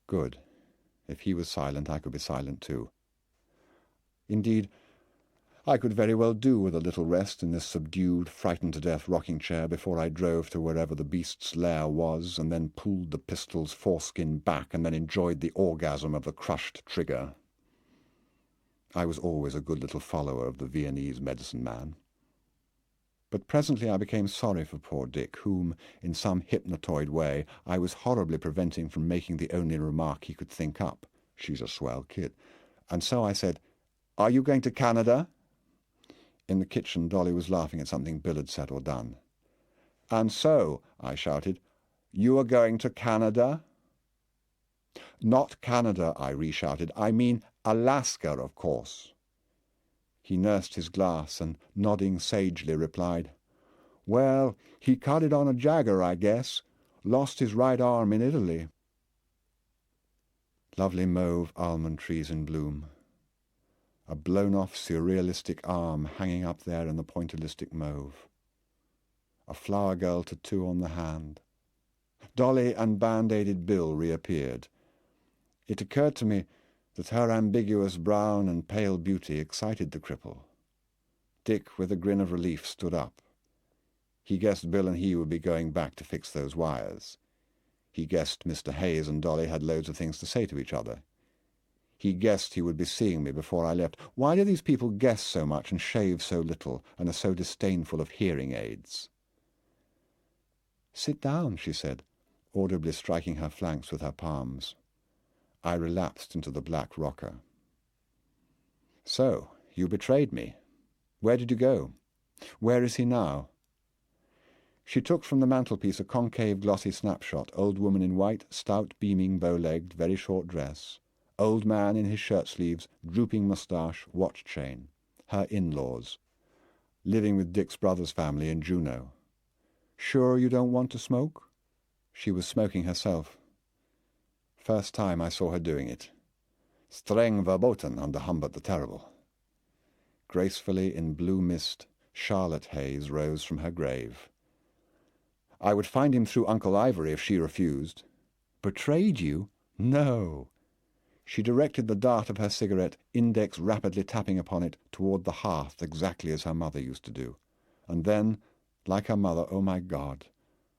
Good. If he was silent, I could be silent too. Indeed, I could very well do with a little rest in this subdued, frightened-to-death rocking-chair before I drove to wherever the beast's lair was, and then pulled the pistol's foreskin back, and then enjoyed the orgasm of the crushed trigger. I was always a good little follower of the Viennese medicine man. But presently I became sorry for poor Dick, whom, in some hypnotoid way, I was horribly preventing from making the only remark he could think up. She's a swell kid. And so I said, "Are you going to Canada?" In the kitchen, Dolly was laughing at something Bill had said or done. "And so," I shouted, "you are going to Canada?" "Not Canada," I reshouted. "I mean Alaska, of course." He nursed his glass and, nodding sagely, replied, "Well, he caught it on a jagger, I guess. Lost his right arm in Italy." Lovely mauve almond trees in bloom. A blown-off surrealistic arm hanging up there in the pointillistic mauve. A flower girl tattoo on the hand. Dolly and band-aided Bill reappeared. It occurred to me that her ambiguous brown and pale beauty excited the cripple. Dick, with a grin of relief, stood up. He guessed Bill and he would be going back to fix those wires. He guessed Mr. Hayes and Dolly had loads of things to say to each other. He guessed he would be seeing me before I left. Why do these people guess so much and shave so little and are so disdainful of hearing aids? "Sit down," she said, audibly striking her flanks with her palms. I relapsed into the black rocker. "So, you betrayed me. Where did you go? Where is he now?" She took from the mantelpiece a concave, glossy snapshot, old woman in white, stout, beaming, bow-legged, very short dress, old man in his shirt-sleeves, drooping moustache, watch chain, her in-laws, living with Dick's brother's family in Juneau. "Sure you don't want to smoke?" She was smoking herself. First time I saw her doing it. Streng verboten under Humbert the Terrible. Gracefully in blue mist, Charlotte Hayes rose from her grave. I would find him through Uncle Ivory if she refused. Betrayed you? No. She directed the dart of her cigarette, index rapidly tapping upon it, toward the hearth exactly as her mother used to do. And then, like her mother, oh my God,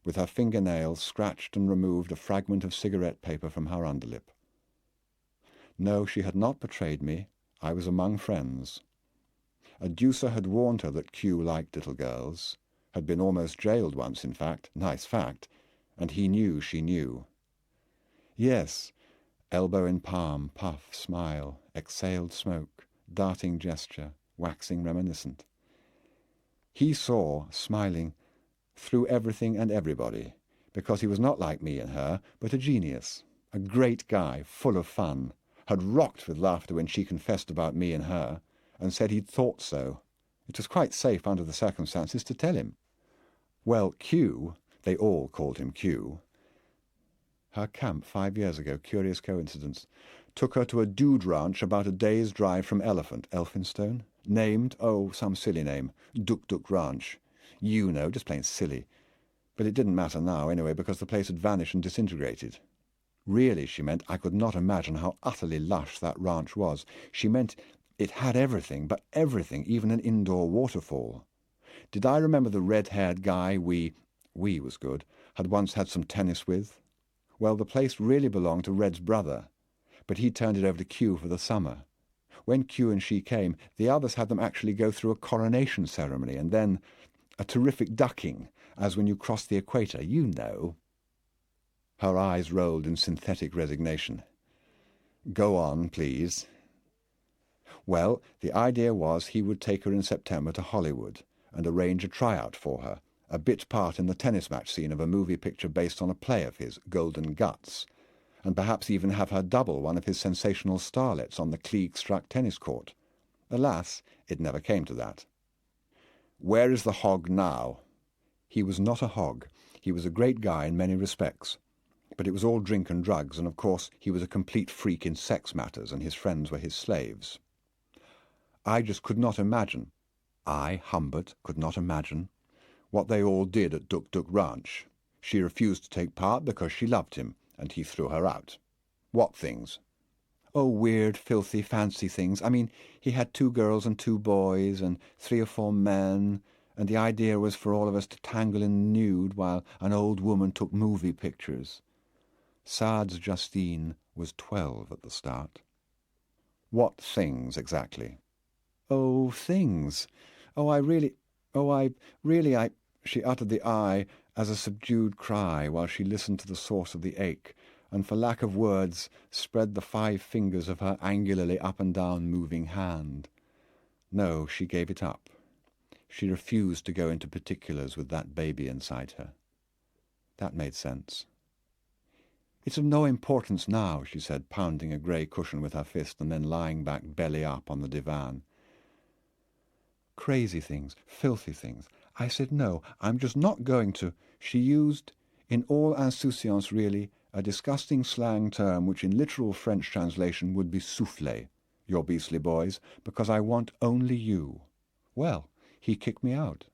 with her fingernails scratched and removed a fragment of cigarette paper from her underlip. No, she had not betrayed me. I was among friends. A deucer had warned her that Q liked little girls, had been almost jailed once, in fact, nice fact, and he knew she knew. Yes, elbow in palm, puff, smile, exhaled smoke, darting gesture, waxing reminiscent. He saw, smiling, through everything and everybody, because he was not like me and her, but a genius, a great guy, full of fun, had rocked with laughter when she confessed about me and her, and said he'd thought so. It was quite safe under the circumstances to tell him. Well, Q, they all called him Q. Her camp 5 years ago, curious coincidence, took her to a dude ranch about a day's drive from Elephant, Elphinstone, named, oh, some silly name, Duk Duk Ranch. You know, just plain silly. But it didn't matter now, anyway, because the place had vanished and disintegrated. Really, she meant, I could not imagine how utterly lush that ranch was. She meant it had everything, but everything, even an indoor waterfall. Did I remember the red-haired guy we was good, had once had some tennis with? Well, the place really belonged to Red's brother, but he turned it over to Q for the summer. When Q and she came, the others had them actually go through a coronation ceremony, and then a terrific ducking, as when you cross the equator, you know. Her eyes rolled in synthetic resignation. Go on, please. Well, the idea was he would take her in September to Hollywood and arrange a tryout for her, a bit part in the tennis match scene of a movie picture based on a play of his, Golden Guts, and perhaps even have her double one of his sensational starlets on the Klieg-struck tennis court. Alas, it never came to that. Where is the hog now? He was not a hog. He was a great guy in many respects. But it was all drink and drugs, and of course he was a complete freak in sex matters, and his friends were his slaves. I just could not imagine, I, Humbert, could not imagine, what they all did at Duk Duk Ranch. She refused to take part because she loved him, and he threw her out. What things? Oh, weird, filthy, fancy things. I mean, he had 2 girls and 2 boys and 3 or 4 men, and the idea was for all of us to tangle in the nude while an old woman took movie pictures. Saad's Justine was 12 at the start. What things, exactly? Oh, things. I... She uttered the I as a subdued cry while she listened to the source of the ache, and for lack of words spread the 5 fingers of her angularly up and down moving hand. No, she gave it up. She refused to go into particulars with that baby inside her. That made sense. It's of no importance now, she said, pounding a grey cushion with her fist and then lying back belly up on the divan. Crazy things, filthy things. I said, no, I'm just not going to. She used, in all insouciance really, a disgusting slang term which in literal French translation would be soufflé, your beastly boys, because I want only you. Well, he kicked me out.